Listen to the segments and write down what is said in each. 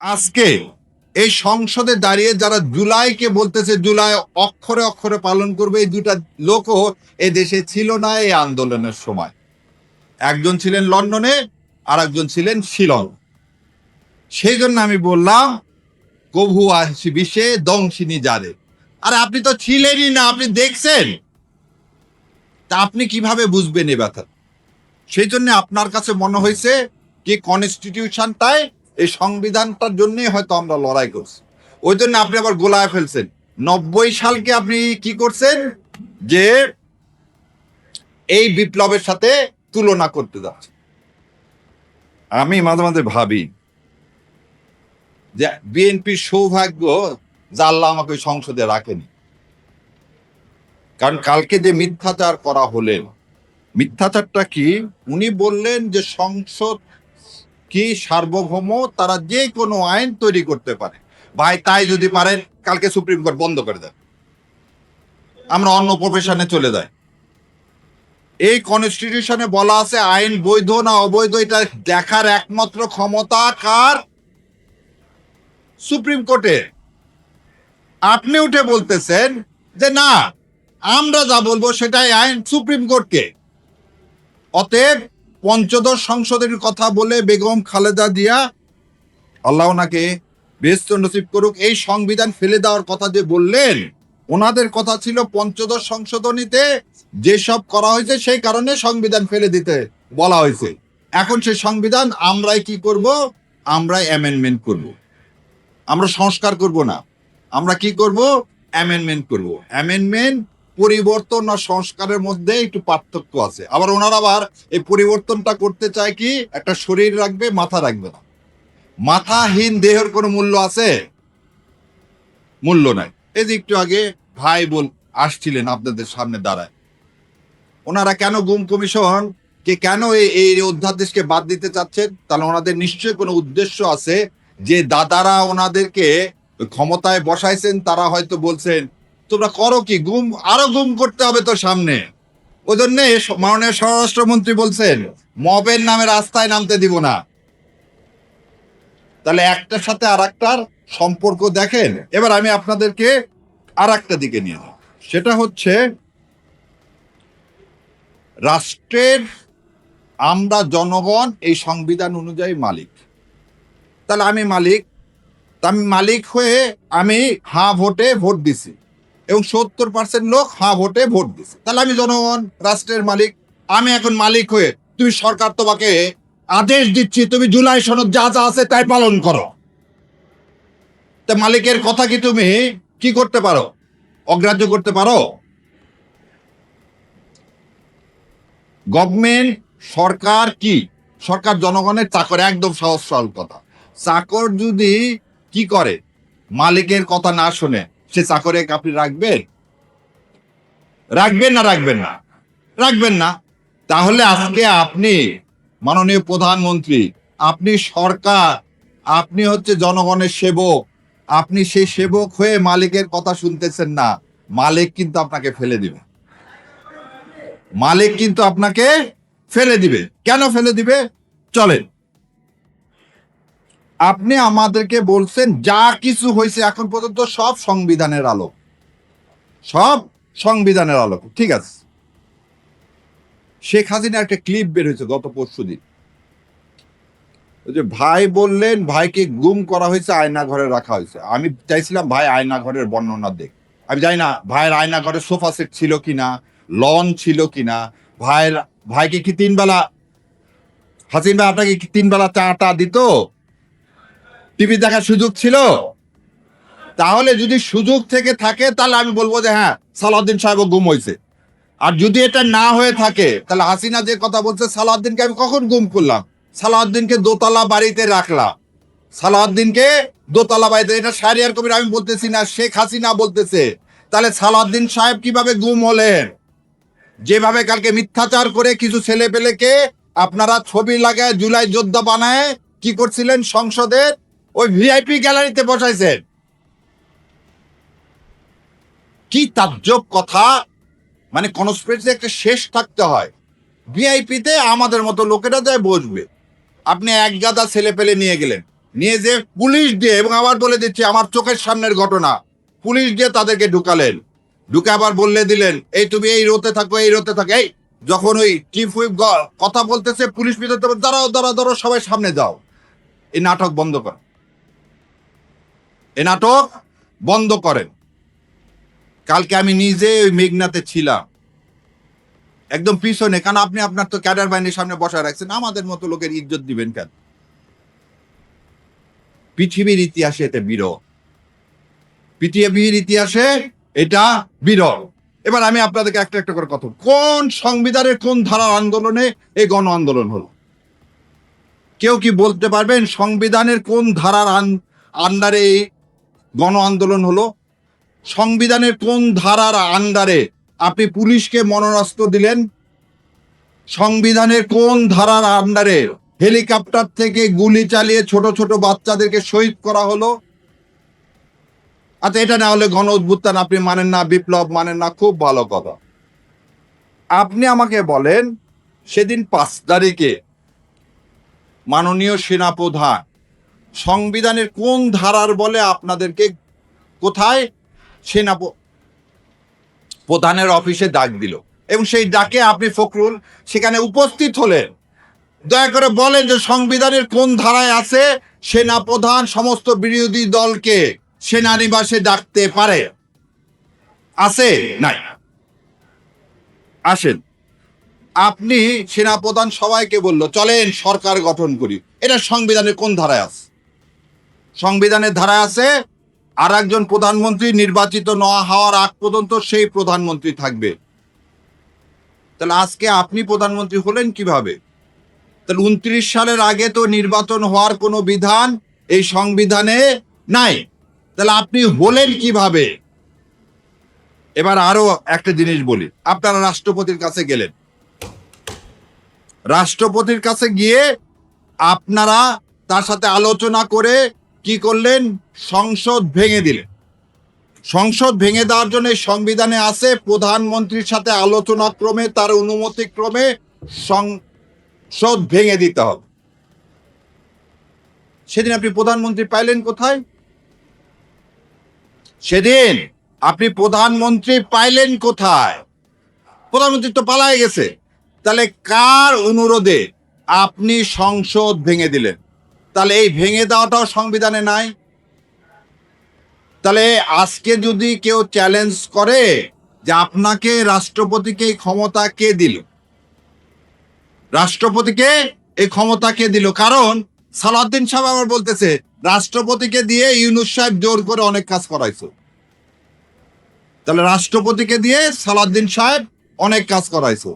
আজকে এই সংসদে দাঁড়িয়ে যারা জুলাইকে বলতেছে জুলাই অক্ষরে অক্ষরে পালন করবে, এই দুটা লোকও এ দেশে ছিল না এই আন্দোলনের সময়। একজন ছিলেন লন্ডনে আর একজন ছিলেন শিলং। সেই জন্য আমি বললাম কভু আসি বিষে দংশিনী যারে। আরে আপনি তো ছিলেনই না, আপনি দেখছেন, তা আপনি কিভাবে বুঝবেন এ ব্যথা? সেই জন্য আপনার কাছে মনে হয়েছে কি কনস্টিটিউশনটাই, এই সংবিধানটার জন্যই হয়তো আমরা লড়াই করছি, ওই জন্য আপনি আবার গোলায় ফেলছেন। 90 সালকে আপনি কি করছেন যে এই বিপ্লবের সাথে তুলনা করতে যাচ্ছেন। আমি মাঝে মাঝে ভাবি যে বিএনপির সৌভাগ্য যে আল্লাহ আমাকে ওই সংসদে রাখেনি, কারণ কালকে যে মিথ্যাচার করা হলেন, মিথ্যাচারটা কি? উনি বললেন যে সংসদ কি সার্বভৌম, তারা যে কোনো আইন তৈরি করতে পারে। ভাই তাই যদি পারেন কালকে সুপ্রিম কোর্ট বন্ধ করে দেন, আমরা অন্য প্রফেশনে চলে যাই। এই কনস্টিটিউশনে বলা আছে আইন বৈধ না অবৈধ এটা দেখার একমাত্র ক্ষমতা কার? সুপ্রিম কোর্টে। আপনি উঠে বলতেছেন যে না, আমরা যা বলবো সেটাই আইন সুপ্রিম কোর্টকে। অতএব পঞ্চদশ সংশোধনের কথা বলে বেগম খালেদা জিয়া, আল্লাহ ওনাকে বেহেশত নসিব করুক, এই সংবিধান ফেলে দেওয়ার কথা যে বললেন, ওনাদের কথা ছিল পঞ্চদশ সংশোধনীতে যেসব করা হয়েছে সেই কারণে সংবিধান ফেলে দিতে বলা হয়েছে। এখন সেই সংবিধান আমরাই কি করব? আমরাই অ্যামেন্ডমেন্ট করব। আমরা সংস্কার করব না, আমরা কি করব? অ্যামেন্ডমেন্ট করব। অ্যামেন্ডমেন্ট পরিবর্তন আর সংস্কারের মধ্যে একটু পার্থক্য আছে। আবার ওনারা আবার এই পরিবর্তনটা করতে চায় কি, একটা শরীর রাখবে, মাথা রাখবে না। মাথাহীন দেহের কোনো মূল্য আছে? মূল্য নাই। এই যে একটু আগে ভাই আসছিলেন আপনাদের সামনে দাঁড়ায়, ওনারা কেন গুম কমিশন কে কেন এই অধ্যাদেশকে বাদ দিতে চাচ্ছেন? তাহলে ওনাদের নিশ্চয়ই কোনো উদ্দেশ্য আছে, যে দাদারা ওনাদেরকে ক্ষমতায় বসাইছেন তারা হয়তো বলছেন তোমরা করো কি, গুম আরো গুম করতে হবে তো সামনে। ওই জন্য মাননীয় স্বরাষ্ট্রমন্ত্রী বলছেন মবের নামে রাস্তায় নামতে দিব না। তাহলে একটার সাথে আর একটার সম্পর্ক দেখেন। এবার আমি আপনাদেরকে আর একটা দিকে নিয়ে যাব, সেটা হচ্ছে রাষ্ট্রের আমরা জনগণ এই সংবিধান অনুযায়ী মালিক। তাহলে আমি মালিক, আমি মালিক হয়ে আমি হাঁ ভোটে ভোট দিছি এবং 70% লোক হাঁ ভোটে ভোট দিছে। তাহলে আমি জনগণ, রাষ্ট্রের মালিক। আমি এখন মালিক হয়ে, তুমি সরকার তোমাকে আদেশ দিচ্ছি তুমি জুলাই সনদ যা যা আছে তাই পালন করো, তা মালিকের কথা কি তুমি কি করতে পারো? অগ্রাহ্য করতে পারো? গভর্নমেন্ট, সরকার কি? সরকার জনগণের চাকর, একদম সহজ সরল কথা। চাকর যদি কি করে, মালিকের কথা না শুনে, সে চাকরে আপনি রাখবেন? রাখবেন না রাখবেন না? রাখবেন না। তাহলে আজকে আপনি মাননীয় প্রধানমন্ত্রী, আপনি সরকার, আপনি হচ্ছে জনগণের সেবক, আপনি সেই সেবক হয়ে মালিকের কথা শুনতেছেন না। মালিক কিন্তু আপনাকে ফেলে দিবে। মালিক কিন্তু আপনাকে ফেলে দিবে। কেন ফেলে দিবে? চলেন, আপনি আমাদেরকে বলছেন যা কিছু হয়েছে এখন পর্যন্ত সব সংবিধানের আলো, সব সংবিধানের আলো। ঠিক আছে, শেখ হাসিনা একটা ক্লিপ বের হয়েছে গত পরশুদিন, যে ভাই বললেন ভাইকে গুম করা হয়েছে, আয়না ঘরে রাখা হয়েছে। আমি চাইছিলাম ভাই আয়না ঘরের বর্ণনা দেখ। আমি জানি না ভাইয়ের আয়না ঘরে সোফা সেট ছিল কিনা, লন ছিল কিনা, ভাইকে কি 3 বেলা, হাসিন ভাই আপনাকে কি 3 বেলা চাটা দিত? টিভি দেখার সুযোগ ছিল? তাহলে যদি সুযোগ থেকে থাকে তাহলে আমি বলবো যে হ্যাঁ সালাউদ্দিন সাহেব গুম হয়েছে। আর যদি এটা না হয়ে থাকে তাহলে হাসিনা যে কথা বলছে সালাউদ্দিনকে আমি কখন গুম করলাম? সালাউদ্দিনকে দোতলা বাড়িতে রাখলাম, সালাউদ্দিনকে দোতলা বাড়িতে। এটা শাহরিয়ার কবির আমি বলতেছি না, শেখ হাসিনা বলতেছে। তাহলে সালাউদ্দিন সাহেব কিভাবে গুম হলেন? যেভাবে কালকে মিথ্যাচার করে কিছু ছেলে পেলেকে আপনারা ছবি লাগায় জুলাই যোদ্ধা বানায় কি করছিলেন, সংসদের ওই ভিআইপি গ্যালারিতে বসাইছেন। কি তাজ্জব কথা! মানে কনস্পিরেসি একটা শেষ থাকতে হয়। ভিআইপিতে আমাদের মতো লোকেরা যায় বসবে, আপনি এক গাদা ছেলে পেলে নিয়ে গেলেন, নিয়ে যে পুলিশ দিয়ে, এবং আবার বলে দিচ্ছি আমার চোখের সামনের ঘটনা, পুলিশ দিয়ে তাদেরকে ঢুকালেন, ঢুকে আবার বললে দিলেন এই তুমি এই রোতে থাকো, এই রোতে থাকো। এই যখন ওই চিফ হুইপ কথা বলতেছে, পুলিশ ভিতরে দাঁড়াও দাঁড়াও দাঁড়াও, সবাই সামনে যাও। এই নাটক বন্ধ করেন, এই নাটক বন্ধ করেন। কালকে আমি নিজে ওই মেঘনাতে ছিলাম, একদম পিছনে, কারণ আপনি আপনার তো ক্যাডার বাহিনীর সামনে বসায় রাখছেন, আমাদের মতো লোকের ইজ্জত দিবেন কেন? পৃথিবীর ইতিহাসে এটা বিরল, পৃথিবীর ইতিহাসে এটা বিরল। এবার আমি আপনাদেরকে একটা একটা করে কথা, কোন সংবিধানের কোন ধারার আন্দোলনে এই গণ আন্দোলন হলো? কেউ কি বলতে পারবেন সংবিধানের কোন ধারার আন্ডারে গণ আন্দোলন হলো? সংবিধানের কোন ধারার আন্ডারে আপনি পুলিশকে মরণাস্ত্র দিলেন? সংবিধানের কোন ধারার আন্ডারে হেলিকপ্টার থেকে গুলি চালিয়ে ছোট ছোট বাচ্চাদেরকে শহীদ করা হলো? আচ্ছা, এটা না হলে গণ অভ্যুত্থান আপনি মানেন না, বিপ্লব মানেন না, খুব ভালো কথা। আপনি আমাকে বলেন সেদিন 5 তারিখে মাননীয় সেনাপ্রধান সংবিধানের কোন ধারার বলে আপনাদেরকে কোথায় সেনা প্রধানের অফিসে ডাক দিল, এবং সেই ডাকে আপনি ফখরুল সেখানে উপস্থিত হলেন? দয়া করে বলেন যে সংবিধানের কোন ধারায় আছে সেনাপ্রধান সমস্ত বিরোধী দলকে সেনানিবাসে ডাকতে পারে? আছে? নাই। আসেন, আপনি সেনাপ্রধান সবাইকে বলল চলেন সরকার গঠন করি, এটা সংবিধানের কোন ধারায় আছে? সংবিধানের ধারায় আছে আর একজন প্রধানমন্ত্রী নির্বাচিত না হওয়ার আগ পর্যন্ত সেই প্রধানমন্ত্রী থাকবে। তাহলে আজকে আপনি প্রধানমন্ত্রী হলেন কিভাবে? তাহলে 29 সালের আগে তো নির্বাচন হওয়ার কোনো বিধান এই সংবিধানে নাই, তাহলে আপনি হলেন কিভাবে? এবার আরো একটা জিনিস বলি, আপনারা রাষ্ট্রপতির কাছে গেলেন, রাষ্ট্রপতির কাছে গিয়ে আপনারা তার সাথে আলোচনা করে কি করলেন? সংসদ ভেঙে দিলেন। সংসদ ভেঙে দেওয়ার জন্য সংবিধানে আছে প্রধানমন্ত্রীর সাথে আলোচনা ক্রমে তার অনুমতি ক্রমে সংসদ ভেঙে দিতে হবে। সেদিন আপনি প্রধানমন্ত্রী পাইলেন কোথায়? সেদিন আপনি প্রধানমন্ত্রী পাইলেন কোথায়? প্রধানমন্ত্রী তো পালায় গেছে। তাহলে কার অনুরোধে আপনি সংসদ ভেঙে দিলেন? তাহলে এই ভেঙে দেওয়াটাও সংবিধানে নাই। তাহলে আজকে যদি কেউ চ্যালেঞ্জ করে যে আপনাকে রাষ্ট্রপতিকে এই ক্ষমতা কে দিল, রাষ্ট্রপতিকে এই ক্ষমতা কে দিল? কারণ সালাউদ্দিন সাহেব আবার বলতেছে রাষ্ট্রপতিকে দিয়ে ইউনূস সাহেব জোর করে অনেক কাজ করাইছে। তাহলে রাষ্ট্রপতিকে দিয়ে সালাউদ্দিন সাহেব অনেক কাজ করাইছে,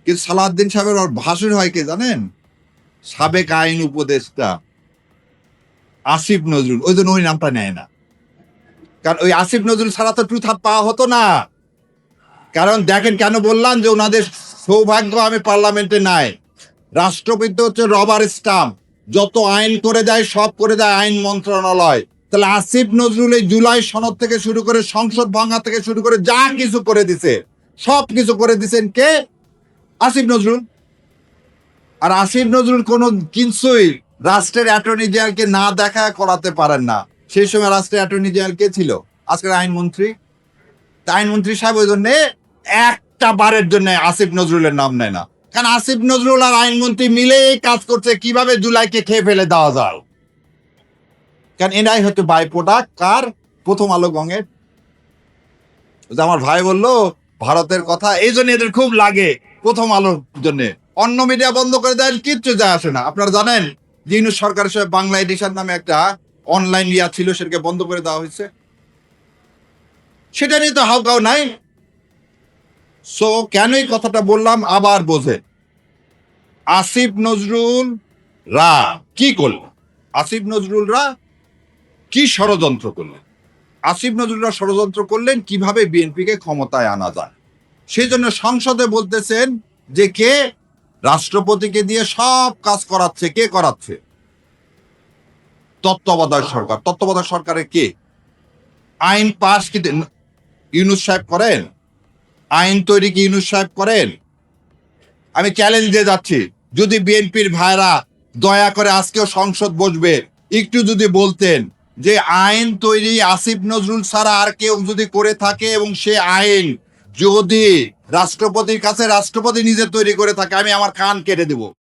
কিন্তু সালাউদ্দিন সাহেবের ভাসুর হয় কে জানেন? সাবেক আইন উপদেষ্টা আসিফ নজরুল। ওই জন্য ওই নামটা নেয় না, কারণ ওই আসিফ নজরুল ছাড়া তো ট্রুথ হাত পাওয়া হতো না। কারণ দেখেন কেন বললাম যে ওনাদের সৌভাগ্য আমি পার্লামেন্টে নাই। রাষ্ট্রপতি হচ্ছে রবার স্টাম্প, যত আইন করে দেয় সব করে দেয় আইন মন্ত্রণালয়। তাহলে আসিফ নজরুল এই জুলাই সনদ থেকে শুরু করে সংসদ ভাঙা থেকে শুরু করে যা কিছু করে দিছে, সব কিছু করে দিছেন কে? আসিফ নজরুল। আর আসিফ নজরুল কোনো কিছুই রাষ্ট্রের অ্যাটর্নি জেনারেলকে না দেখা করাতে পারেন না। সেই সময় রাষ্ট্রের অ্যাটর্নি জেনারেল কে ছিল? আজকের আইনমন্ত্রী। আইনমন্ত্রী সাহেব ওই জন্য একটা বারের জন্য আসিফ নজরুলের নাম নেয় না, কারণ আসিফ নজরুল আর আইনমন্ত্রী মিলে কাজ করছে কিভাবে জুলাইকে খেয়ে ফেলে দেওয়া যায়। কারণ এনাই হচ্ছে বাই প্রোডাক্ট কার? প্রথম আলো গঙের। আমার ভাই বললো ভারতের কথা, এই জন্য এদের খুব লাগে প্রথম আলোর জন্য। অন্য মিডিয়া বন্ধ করে দেন, কিচ্ছু যায় আসে না। আপনারা জানেন যে ইউনূস সরকারের সাথে বাংলা এডিশন নামে একটা অনলাইন ইয়া ছিল, সেটাকে বন্ধ করে দেওয়া হয়েছে। সেটা নিয়ে তো হাউকাউ নাই। সো কেন এই কথাটা বললাম আবার বোঝে। আসিফ নজরুল রা কি করল? আসিফ নজরুলরা কি ষড়যন্ত্র করলেন? আসিফ নজরুলরা ষড়যন্ত্র করলেন কিভাবে বিএনপিকে ক্ষমতায় আনা যায়। সেই জন্য সংসদে বলতেছেন যে কে রাষ্ট্রপতিকে দিয়ে সব কাজ করাচ্ছে। কে করাচ্ছে? তত্ত্বাবধায়ক সরকার। তত্ত্বাবধায়ক সরকারে কে? আইন পাস কি ইউনূস সাহেব করেন? আইন তৈরি কি ইউনূস সাহেব করেন? আমি চ্যালেঞ্জ দিয়ে যাচ্ছি, যদি বিএনপির ভাইরা দয়া করে আজকেও সংসদ বসবে, একটু যদি বলতেন যে আইন তৈরি আসিফ নজরুল ছাড়া আর কেউ যদি করে থাকে এবং সে আইন যদি রাষ্ট্রপতির কাছে রাষ্ট্রপতি নিজে তৈরি করে থাকে, আমি আমার কান কেটে দেব।